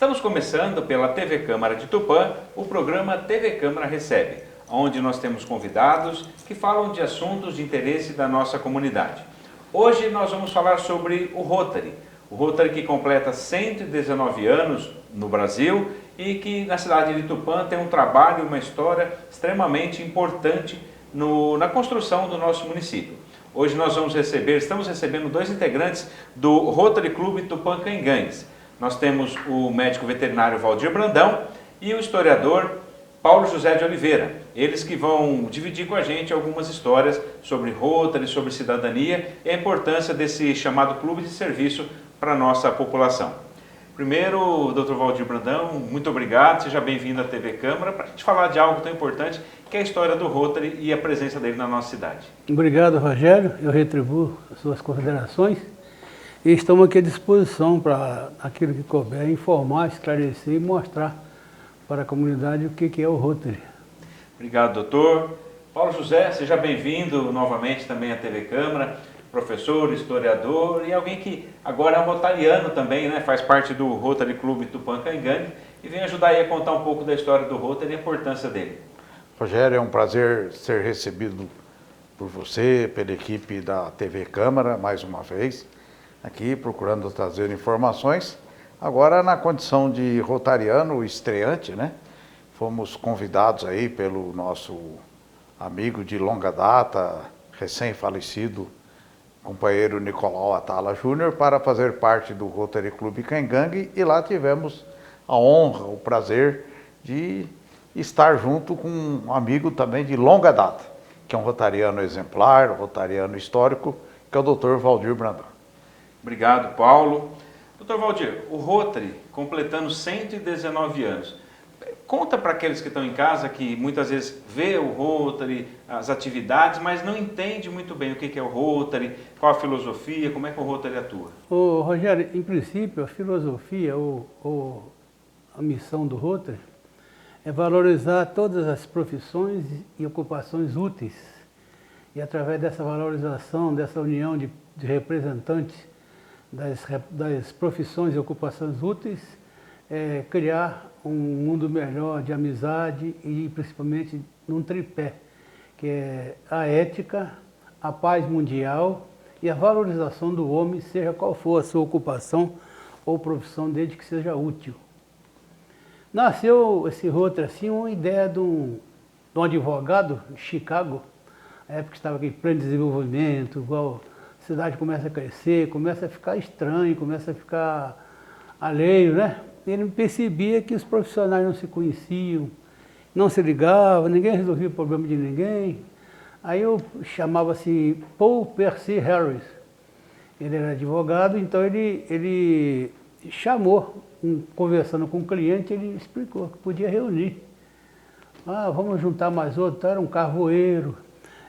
Estamos começando pela TV Câmara de Tupã, o programa TV Câmara Recebe, onde nós temos convidados que falam de assuntos de interesse da nossa comunidade. Hoje nós vamos falar sobre o Rotary que completa 119 anos no Brasil e que na cidade de Tupã tem um trabalho e uma história extremamente importante na construção do nosso município. Hoje nós estamos recebendo dois integrantes do Rotary Clube Tupã Cangangues. Nós temos o médico veterinário Valdir Brandão e o historiador Paulo José de Oliveira. Eles que vão dividir com a gente algumas histórias sobre Rotary, sobre cidadania e a importância desse chamado clube de serviço para a nossa população. Primeiro, Dr. Valdir Brandão, muito obrigado, seja bem-vindo à TV Câmara para a gente falar de algo tão importante que é a história do Rotary e a presença dele na nossa cidade. Obrigado, Rogério, eu retribuo as suas considerações e estamos aqui à disposição para aquilo que couber, informar, esclarecer e mostrar para a comunidade o que é o Rotary. Obrigado, doutor. Paulo José, seja bem-vindo novamente também à TV Câmara, professor, historiador e alguém que agora é um rotariano também, né? Faz parte do Rotary Clube Tupã Cangangue e vem ajudar aí a contar um pouco da história do Rotary e a importância dele. Rogério, é um prazer ser recebido por você, pela equipe da TV Câmara, mais uma vez, aqui procurando trazer informações. Agora na condição de rotariano estreante, né? Fomos convidados aí pelo nosso amigo de longa data, recém-falecido, companheiro Nicolau Atala Júnior, para fazer parte do Rotary Clube Cangangue e lá tivemos a honra, o prazer de estar junto com um amigo também de longa data, que é um rotariano exemplar, um rotariano histórico, que é o Dr. Valdir Brandão. Obrigado, Paulo. Dr. Valdir, o Rotary completando 119 anos. Conta para aqueles que estão em casa, que muitas vezes vê o Rotary, as atividades, mas não entende muito bem o que é o Rotary, qual a filosofia, como é que o Rotary atua. Ô, Rogério, em princípio, a filosofia ou a missão do Rotary é valorizar todas as profissões e ocupações úteis. E através dessa valorização, dessa união de representantes das profissões e ocupações úteis, criar um mundo melhor de amizade e principalmente num tripé, que é a ética, a paz mundial e a valorização do homem, seja qual for a sua ocupação ou profissão, desde que seja útil. Nasceu esse Rotary assim, uma ideia de um advogado de Chicago, na época que estava aqui em pleno desenvolvimento, igual a cidade começa a crescer, começa a ficar estranho, começa a ficar alheio, né? Ele percebia que os profissionais não se conheciam, não se ligavam, ninguém resolvia o problema de ninguém. Aí eu chamava-se Paul Percy Harris. Ele era advogado, então ele chamou, conversando com o cliente, ele explicou que podia reunir. Ah, vamos juntar mais outro. Era um carvoeiro,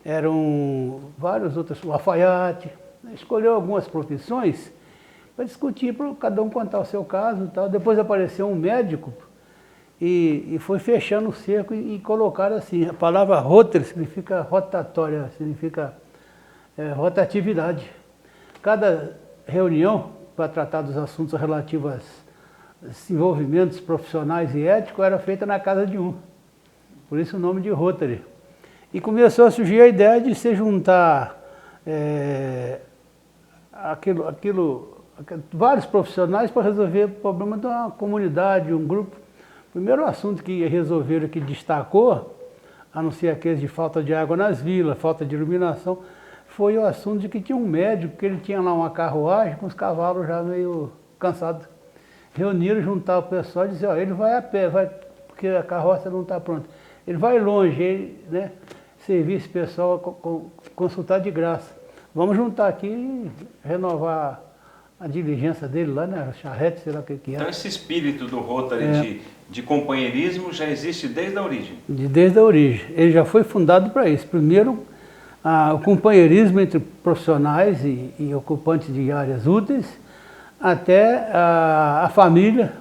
eram vários outros, o alfaiate. Escolheu algumas profissões para discutir, para cada um contar o seu caso e tal. Depois apareceu um médico e foi fechando o cerco e colocaram assim, a palavra Rotary significa rotatória, significa rotatividade. Cada reunião para tratar dos assuntos relativos aos envolvimentos profissionais e éticos era feita na casa de um. Por isso o nome de Rotary. E começou a surgir a ideia de se juntar vários profissionais para resolver o problema de uma comunidade, um grupo. O primeiro assunto que resolveram, que destacou, a não ser aqueles de falta de água nas vilas, falta de iluminação, foi o assunto de que tinha um médico, que ele tinha lá uma carruagem com os cavalos já meio cansados. Reuniram, juntaram o pessoal e diziam, ó, ele vai a pé, porque a carroça não está pronta. Ele vai longe, ele, né, servir esse pessoal, consultar de graça. Vamos juntar aqui e renovar a diligência dele lá, né, a charrete, sei lá o que é. Então esse espírito do Rotary de companheirismo já existe desde a origem? Desde a origem. Ele já foi fundado para isso. Primeiro, o companheirismo entre profissionais e ocupantes de áreas úteis, até a família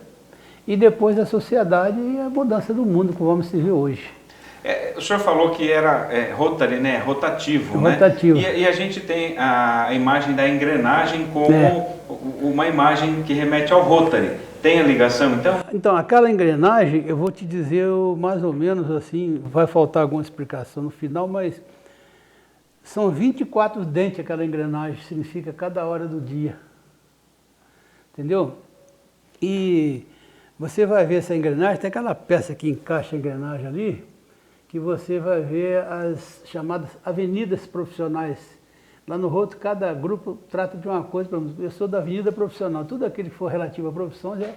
e depois a sociedade e a mudança do mundo que vamos se ver hoje. O senhor falou que era Rotary, né? Rotativo, Rotativo. Né? E a gente tem a imagem da engrenagem como uma imagem que remete ao Rotary. Tem a ligação, então? Então, aquela engrenagem, eu vou te dizer mais ou menos assim, vai faltar alguma explicação no final, mas são 24 dentes aquela engrenagem, significa cada hora do dia. Entendeu? E você vai ver essa engrenagem, tem aquela peça que encaixa a engrenagem ali, que você vai ver as chamadas avenidas profissionais. Lá no Rotary, cada grupo trata de uma coisa. Por exemplo, eu sou da avenida profissional, tudo aquilo que for relativo a profissões é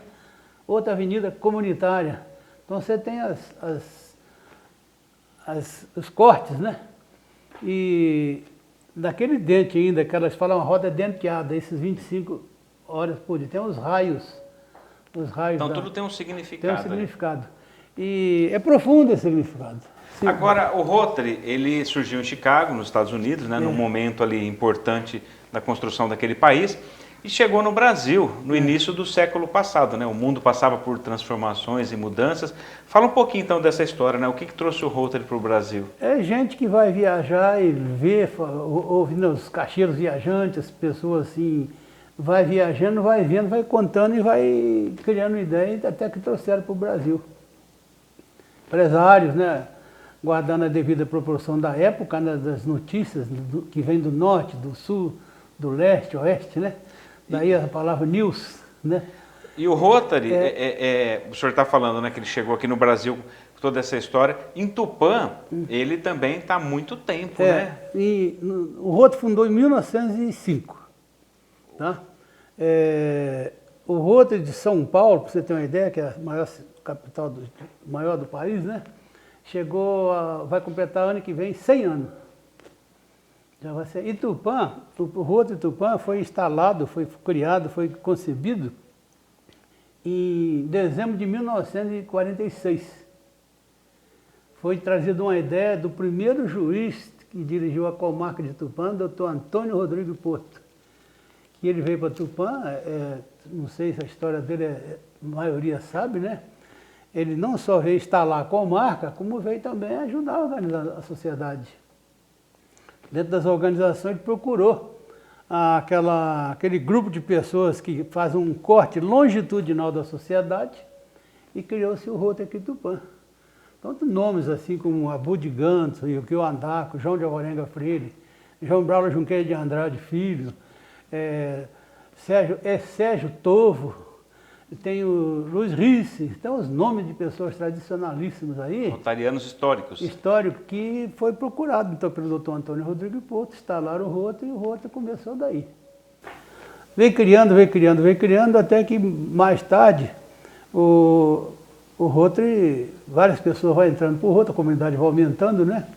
outra avenida comunitária. Então você tem os cortes, né? E daquele dente ainda, que elas falam uma roda denteada, esses 25 horas por dia, tem os raios. Então tudo tem um significado. Tem um significado. E é profundo esse significado. Sim. Agora, o Rotary, ele surgiu em Chicago, nos Estados Unidos, né, num momento ali importante da construção daquele país, e chegou no Brasil no início do século passado, né? O mundo passava por transformações e mudanças. Fala um pouquinho então dessa história, né? O que trouxe o Rotary para o Brasil? É gente que vai viajar e vê, ouvindo os caixeiros viajantes, as pessoas assim, vai viajando, vai vendo, vai contando e vai criando ideia até que trouxeram para o Brasil. Empresários, né? Guardando a devida proporção da época, né, das notícias que vem do norte, do sul, do leste, oeste, né? Daí a palavra news, né? E o Rotary, o senhor está falando, né, que ele chegou aqui no Brasil com toda essa história. Em Tupã, ele também está há muito tempo, né? E o Rotary fundou em 1905, tá? O Rotary de São Paulo, para você ter uma ideia, que é a maior capital maior do país, né? Vai completar ano que vem 100 anos. Já vai ser. E Tupã, o Rotary de Tupã foi instalado, foi criado, foi concebido em dezembro de 1946. Foi trazida uma ideia do primeiro juiz que dirigiu a comarca de Tupã, doutor Antônio Rodrigo Porto. Que ele veio para Tupã, não sei se a história dele a maioria sabe, né? Ele não só veio instalar a comarca, como veio também ajudar a organizar a sociedade. Dentro das organizações ele procurou aquele grupo de pessoas que faz um corte longitudinal da sociedade e criou-se o Rotary aqui de Tupã. Então, nomes assim como Abu de Gantos, Yukio Andaco, João de Alvarenga Freire, João Braulio Junqueira de Andrade Filho, Sérgio Tovo, tem o Luiz Risse, tem os nomes de pessoas tradicionalíssimas aí. Rotarianos históricos. Histórico, que foi procurado então pelo doutor Antônio Rodrigo Porto, instalaram o Rotary e o Rotary começou daí. Veio criando, até que mais tarde o Rotary, várias pessoas vão entrando para o Rotary, a comunidade vai aumentando, né?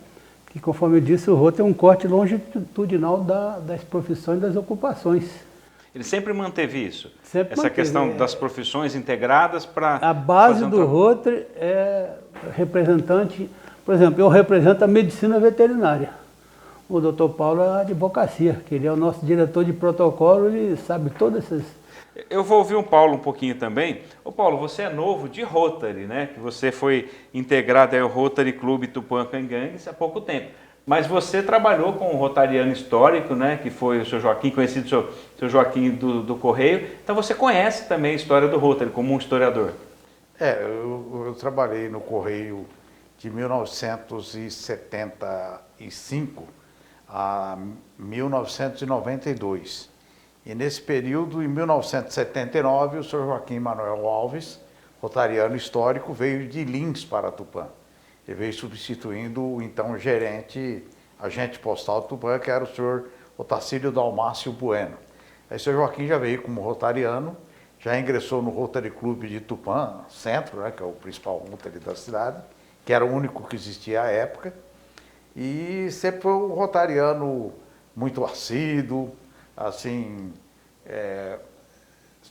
Que conforme eu disse, o Rotary é um corte longitudinal das profissões e das ocupações. Ele sempre manteve isso? Sempre essa manteve, questão das profissões integradas para... A base do Rotary é representante, por exemplo, eu represento a medicina veterinária. O doutor Paulo é a advocacia, que ele é o nosso diretor de protocolo, ele sabe todas essas... Eu vou ouvir o Paulo um pouquinho também. Ô Paulo, você é novo de Rotary, né? Que você foi integrado ao Rotary Clube Tupã Cangangues há pouco tempo. Mas você trabalhou com um rotariano histórico, né, que foi o seu Joaquim, conhecido seu Joaquim do Correio. Então você conhece também a história do Rotary como um historiador. Eu trabalhei no Correio de 1975 a 1992. E nesse período, em 1979, o senhor Joaquim Manuel Alves, rotariano histórico, veio de Lins para Tupã. Ele veio substituindo o então agente postal de Tupã, que era o senhor Otacílio Dalmácio Bueno. Aí o senhor Joaquim já veio como rotariano, já ingressou no Rotary Clube de Tupã, centro, né, que é o principal Rotary da cidade, que era o único que existia à época, e sempre foi um rotariano muito assíduo, assim,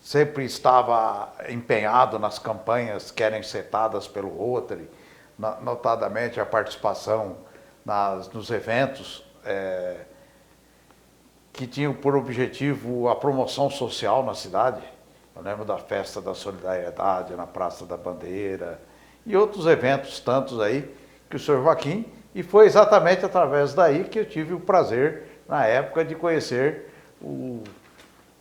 sempre estava empenhado nas campanhas que eram encetadas pelo Rotary, notadamente a participação nos eventos que tinham por objetivo a promoção social na cidade. Eu lembro da Festa da Solidariedade na Praça da Bandeira e outros eventos tantos aí que o senhor Joaquim, e foi exatamente através daí que eu tive o prazer, na época, de conhecer o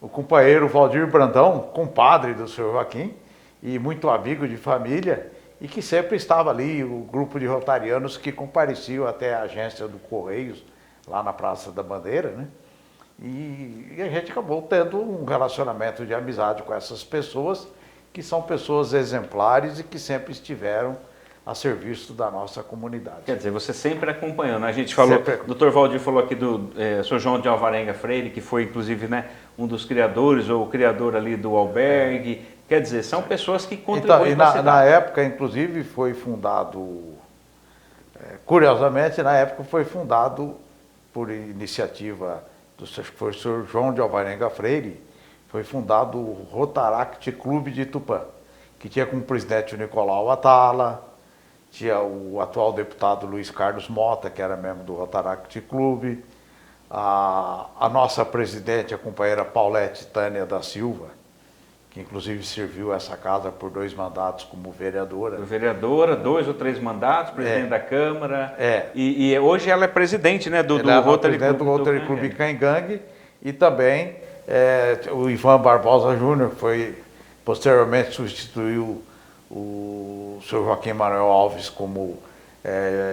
companheiro Valdir Brandão, compadre do senhor Joaquim, e muito amigo de família, e que sempre estava ali, o grupo de rotarianos que compareciam até a agência do Correios, lá na Praça da Bandeira, né? E a gente acabou tendo um relacionamento de amizade com essas pessoas, que são pessoas exemplares e que sempre estiveram a serviço da nossa comunidade. Quer dizer, você sempre acompanhou, né? A gente falou, o Dr. Valdir falou aqui do Sr. João de Alvarenga Freire, que foi inclusive, né, um dos criadores, ou o criador ali do albergue. Quer dizer, são pessoas que contribuem então, com a cidade. Na época, inclusive, foi fundado, curiosamente, na época foi fundado por iniciativa do Sr. João de Alvarenga Freire, foi fundado o Rotaract Clube de Tupã, que tinha como presidente o Nicolau Atala, tinha o atual deputado Luiz Carlos Mota, que era membro do Rotaract Clube, a nossa presidente, a companheira Paulette Tânia da Silva, que inclusive serviu essa casa por 2 mandatos como vereadora. Vereadora, 2 ou 3 mandatos, presidente da Câmara. É. E hoje ela é presidente, né, do Rotary Clube Caingangue, e também o Ivan Barbosa Júnior, que foi posteriormente substituiu o Sr. Joaquim Manuel Alves como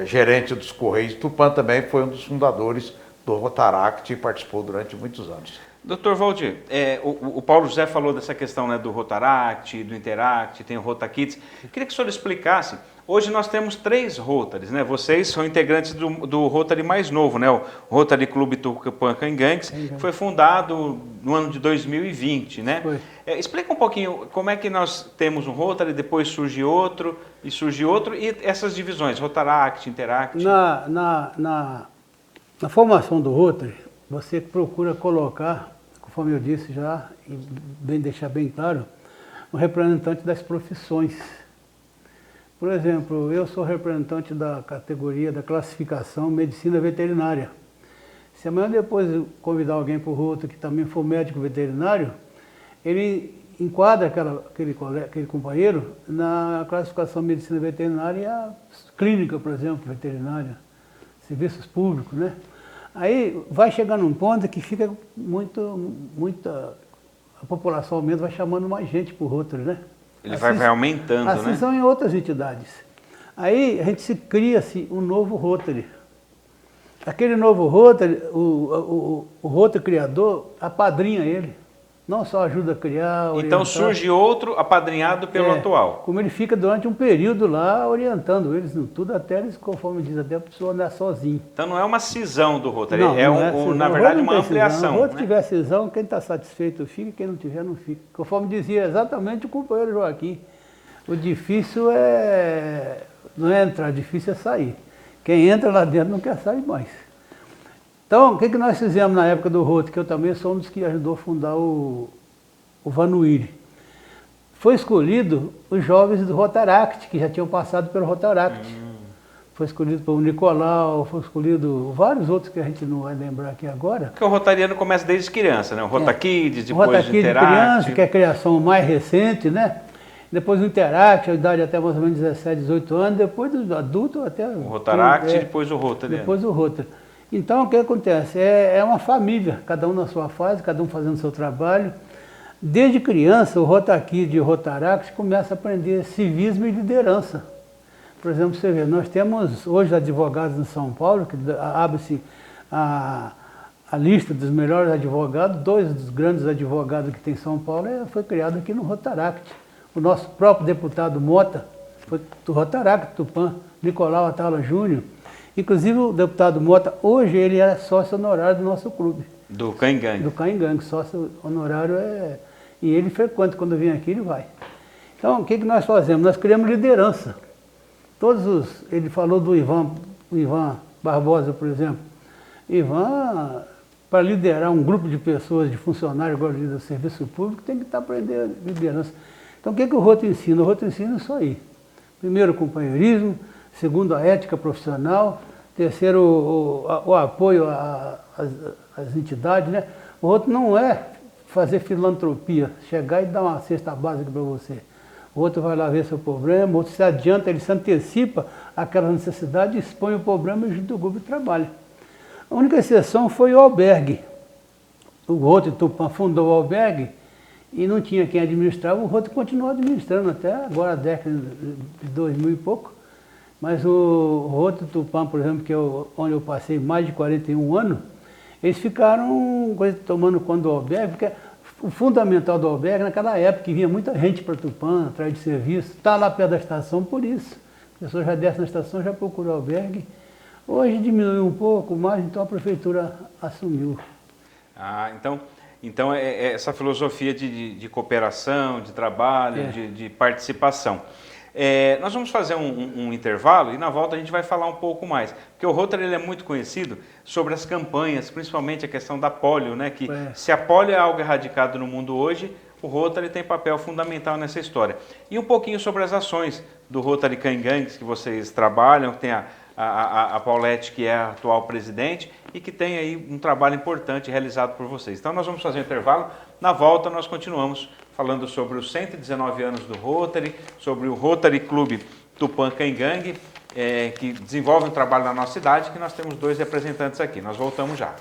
gerente dos Correios de Tupã, também foi um dos fundadores do Rotaract e participou durante muitos anos. Dr. Valdir, o Paulo José falou dessa questão, né, do Rotaract, do Interact, tem o RotaKids. Eu queria que o senhor explicasse. Hoje nós temos 3 Rotaries, né? Vocês são integrantes do Rotary mais novo, né? O Rotary Clube Tupã Caingangues, que foi fundado no ano de 2020, né? Explica um pouquinho como é que nós temos um Rotary, depois surge outro, e essas divisões, Rotaract, Interact. Na formação do Rotary, você procura colocar, conforme eu disse já, e deixar bem claro, um representante das profissões. Por exemplo, eu sou representante da categoria da classificação Medicina Veterinária. Se amanhã depois eu convidar alguém para o Rotary que também for médico veterinário, ele enquadra aquele companheiro na classificação Medicina Veterinária clínica, por exemplo, veterinária, serviços públicos, né? Aí vai chegando um ponto que fica a população aumenta, vai chamando mais gente para o Rotary, né? Ele vai aumentando, assim, né? São em outras entidades. Aí a gente cria-se um novo Rotary. Aquele novo Rotary, o Rotary criador apadrinha ele. Não só ajuda a criar, orientar. Então surge outro apadrinhado pelo atual. Como ele fica durante um período lá orientando eles no tudo, até eles, conforme diz, até a pessoa andar sozinho. Então não é uma cisão do Rotary, não na verdade uma ampliação. Se o Rotary tiver cisão, quem está satisfeito fica, quem não tiver não fica. Conforme dizia exatamente o companheiro Joaquim, o difícil não é entrar, o difícil é sair. Quem entra lá dentro não quer sair mais. Então, o que nós fizemos na época do Rotary, que eu também sou um dos que ajudou a fundar o Vanuíri. Foi escolhido os jovens do Rotaract, que já tinham passado pelo Rotaract. Foi escolhido pelo Nicolau, foi escolhido vários outros que a gente não vai lembrar aqui agora. Porque o rotariano começa desde criança, né? O RotaKids, depois o RotaKids Interact. criança, que é a criação mais recente, né? Depois o Interact, a idade até mais ou menos 17, 18 anos, depois do adulto até... O Rotaract e depois o Rotary. Depois o Rotary. Então, o que acontece? É uma família, cada um na sua fase, cada um fazendo o seu trabalho. Desde criança, o RotaKids e o Rotaract começam a aprender civismo e liderança. Por exemplo, você vê, nós temos hoje advogados em São Paulo, que abre-se a lista dos melhores advogados, 2 dos grandes advogados que tem em São Paulo foi criado aqui no Rotaract. O nosso próprio deputado Mota foi do Rotaract, Tupã, Nicolau Atala Júnior. Inclusive o deputado Mota, hoje ele é sócio honorário do nosso clube. Do Caingangue. Do Caingangue, sócio honorário e ele frequenta, quando vem aqui ele vai. Então o que nós fazemos? Nós criamos liderança. Ele falou do Ivan Barbosa, por exemplo. Ivan, para liderar um grupo de pessoas, de funcionários, agora do serviço público, tem que estar aprendendo liderança. Então o que o Rotary ensina? O Rotary ensina isso aí. Primeiro, o companheirismo. Segundo, a ética profissional. Terceiro, o apoio às entidades, né? O outro não é fazer filantropia, chegar e dar uma cesta básica para você. O outro vai lá ver seu problema, o outro se adianta, ele se antecipa àquela necessidade, expõe o problema e junto o grupo trabalha. A única exceção foi o albergue. O Rotary Tupã fundou o albergue e não tinha quem administrava, o Rotary continuou administrando até agora, a década de 2000 e pouco. Mas o Rotary Tupã, por exemplo, que onde eu passei mais de 41 anos, eles ficaram tomando conta do albergue, porque o fundamental do albergue, naquela época, que vinha muita gente para Tupã, atrás de serviço, está lá perto da estação por isso. A pessoa já desce na estação, já procura o albergue. Hoje diminuiu um pouco mais, então a prefeitura assumiu. Ah, então é essa filosofia de cooperação, de trabalho, de participação. Nós vamos fazer um intervalo e na volta a gente vai falar um pouco mais. Porque o Rotary ele é muito conhecido sobre as campanhas, principalmente a questão da polio, né? Que se a polio é algo erradicado no mundo hoje, o Rotary tem papel fundamental nessa história. E um pouquinho sobre as ações do Rotary Caingangues que vocês trabalham, que tem a Paulette, que é a atual presidente, e que tem aí um trabalho importante realizado por vocês. Então nós vamos fazer um intervalo, na volta nós continuamos falando sobre os 119 anos do Rotary, sobre o Rotary Clube Tupã Caingangue, que desenvolve um trabalho na nossa cidade, que nós temos 2 representantes aqui. Nós voltamos já.